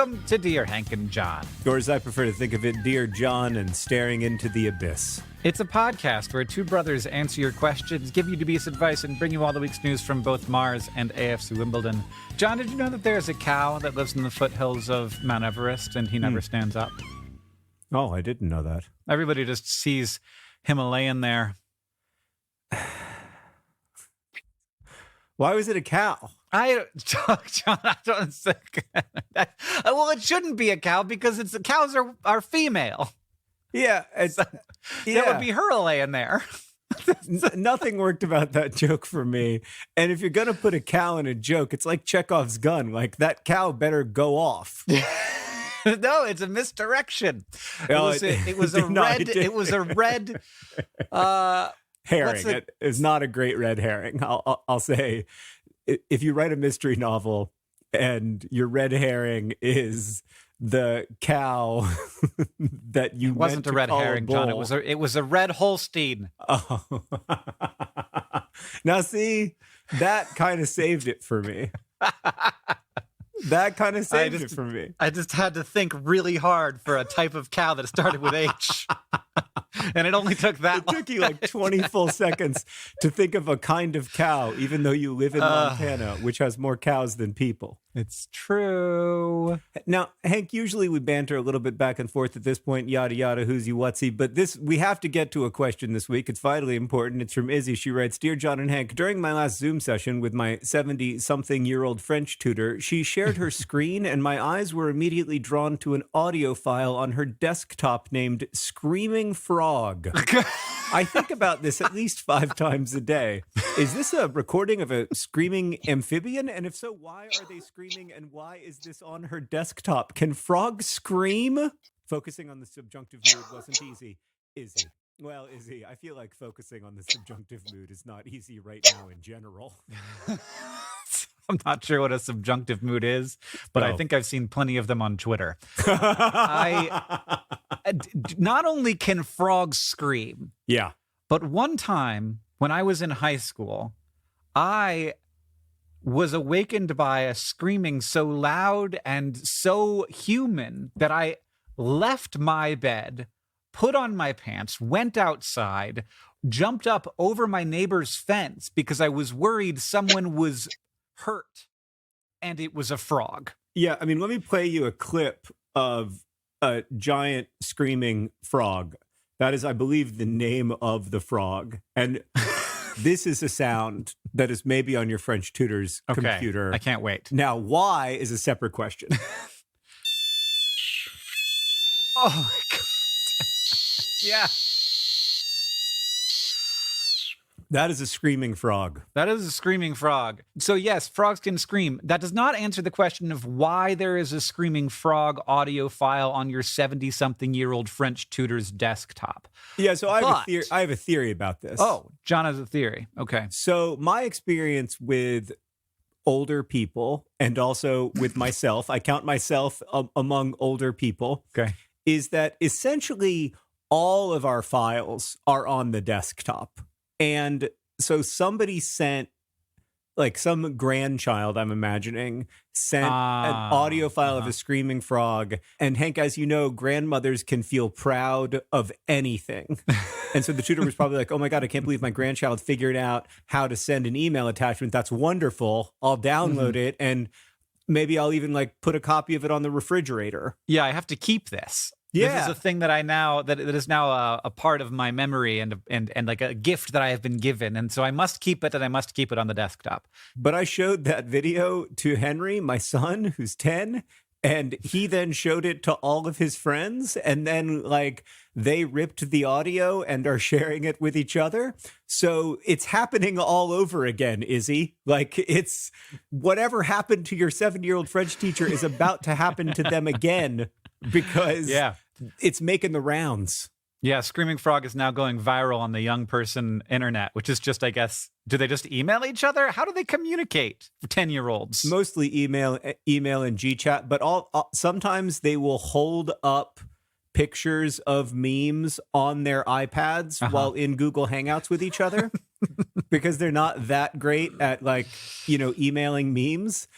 Welcome to Dear Hank and John. Or as I prefer to think of it, Dear John and Staring into the Abyss. It's a podcast where two brothers answer your questions, give you dubious advice, and bring you all the week's news from both Mars and AFC Wimbledon. John, did you know that there's a cow that lives in the foothills of Mount Everest and he never stands up? Oh, I didn't know that. Everybody just sees him laying there. Why was it a cow? John, I don't think. Well, it shouldn't be a cow because cows are female. Yeah, That would be her laying there. Nothing worked about that joke for me. And if you're going to put a cow in a joke, it's like Chekhov's gun. Like, that cow better go off. No, it's a misdirection. It was a red herring. It is not a great red herring. I'll say, if you write a mystery novel and your red herring is the cow that you it wasn't a red herring, John. It was a red Holstein. Oh. Now, see, that kind of saved it for me. That kind of saved it for me. I just had to think really hard for a type of cow that started with H. And it only took that long. It took you like 20 full seconds to think of a kind of cow, even though you live in Montana, which has more cows than people. It's true. Now, Hank, usually we banter a little bit back and forth at this point, yada, yada, who's-y, what's-y, but we have to get to a question this week. It's vitally important. It's from Izzy. She writes, Dear John and Hank, during my last Zoom session with my 70-something-year-old French tutor, she shared her screen, and my eyes were immediately drawn to an audio file on her desktop named Screaming Frog. I think about this at least 5 times a day. Is this a recording of a screaming amphibian? And if so, why are they screaming? And why is this on her desktop? Can frogs scream? Focusing on the subjunctive mood wasn't easy. Izzy. Well, Izzy, I feel like focusing on the subjunctive mood is not easy right now in general. I'm not sure what a subjunctive mood is, but I think I've seen plenty of them on Twitter. Not only can frogs scream, yeah, but one time when I was in high school, I was awakened by a screaming so loud and so human that I left my bed, put on my pants, went outside, jumped up over my neighbor's fence because I was worried someone was hurt, and it was a frog. Yeah, I mean, let me play you a clip of a giant screaming frog. That is, I believe, the name of the frog. And this is a sound that is maybe on your French tutor's computer. I can't wait. Now, why is a separate question. Oh, my God. Yeah. That is a screaming frog. That is a screaming frog. So yes, frogs can scream. That does not answer the question of why there is a screaming frog audio file on your 70-something-year-old French tutor's desktop. Yeah, so I have a theory about this. Oh, John has a theory. Okay. So my experience with older people, and also with myself, I count myself among older people, is that essentially all of our files are on the desktop. And so somebody sent, like some grandchild, I'm imagining, sent an audio file of a screaming frog. And Hank, as you know, grandmothers can feel proud of anything. And so the tutor was probably like, oh my God, I can't believe my grandchild figured out how to send an email attachment. That's wonderful. I'll download it. And maybe I'll even like put a copy of it on the refrigerator. Yeah, I have to keep this. Yeah. This is a thing that that is now a part of my memory and like a gift that I have been given. And so I must keep it, and I must keep it on the desktop. But I showed that video to Henry, my son, who's 10, and he then showed it to all of his friends. And then like they ripped the audio and are sharing it with each other. So it's happening all over again, Izzy. Like it's whatever happened to your 7-year-old French teacher is about to happen to them again. Because it's making the rounds. Yeah, Screaming Frog is now going viral on the young person internet, which is just, I guess, do they just email each other? How do they communicate for 10-year-olds? Mostly email and GChat, but sometimes they will hold up pictures of memes on their iPads while in Google Hangouts with each other because they're not that great at, like, you know, emailing memes.